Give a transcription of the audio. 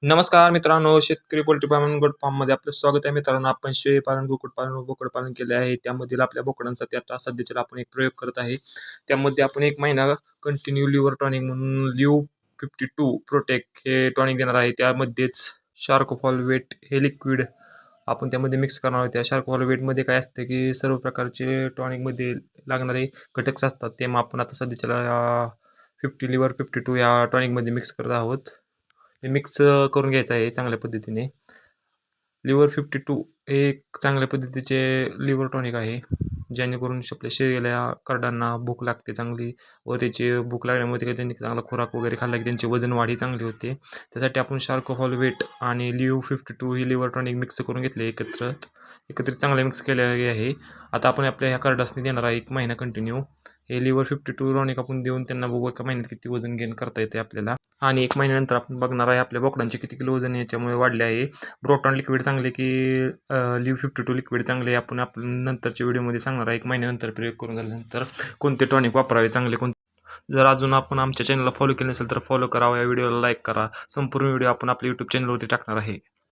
नमस्कार मित्रांनो, शेतकरी पोल्ट्री फार्म गोट फार्ममध्ये आपलं स्वागत आहे. मित्रांनो, आपण शेळी पालन, कुक्कुटपालन व बोकडपालन केले आहे. त्यामधील आपल्या बोकडांसाठी आता सध्याच्याला आपण एक प्रयोग करत आहे. त्यामध्ये आपण 1 महिना कंटिन्यू लिव्हर टॉनिक म्हणून लिव्ह 52 प्रोटेक्ट हे टॉनिक देणार आहे. त्यामध्येच शार्कोफॉल वेट हे लिक्विड आपण त्यामध्ये मिक्स करणार आहोत. त्या शार्कोफॉल वेटमध्ये काय असते की सर्व प्रकारचे टॉनिकमध्ये लागणारे घटक असतात. ते मग आपण आता सध्याच्याला 50 लिव्हर 52 या टॉनिकमध्ये मिक्स करत आहोत. हे मिक्स करून घ्यायचं आहे चांगल्या पद्धतीने. लिव्हर 52 हे एक चांगल्या पद्धतीचे लिव्हर टॉनिक आहे, जेणेकरून आपल्या शरीराला करडांना भूक लागते चांगली व त्याची भूक लागल्यामुळे त्यांनी चांगला खुराक वगैरे खाल्ला की त्यांची वजन वाढी चांगली होते. त्यासाठी आपण शार्कोफॉल वेट आणि लिव्ह 52 ही लिव्हर टॉनिक मिक्स करून घेतले एकत्रित चांगले मिक्स केले आहे. आता आपण आपल्या ह्या करडासनी देणार आहे 1 महिना कंटिन्यू हे लिव्हर 52 टॉनिक आपण देऊन त्यांना बघू एका महिन्यात किती वजन गेन करता येते आपल्याला. आणि 1 महिन्यानंतर आपण बघणार आहे आपल्या बोकडांचे किती किलो वजन याच्यामुळे वाढले आहे. ब्रोटॉन लिक्विड चांगले की लिव्ह 52 लिक्विड चांगले आपण नंतरच्या व्हिडिओमध्ये सांगणार आहे. 1 महिन्यानंतर प्रयोग करून झाल्यानंतर कोणते टॉनिक वापरावे चांगले जर अजून आपण आमच्या चॅनलला फॉलो केले नसेल तर फॉलो करा, या व्हिडिओला लाईक करा. संपूर्ण व्हिडिओ आपण आपल्या यूट्यूब चॅनलवरती टाकणार आहे.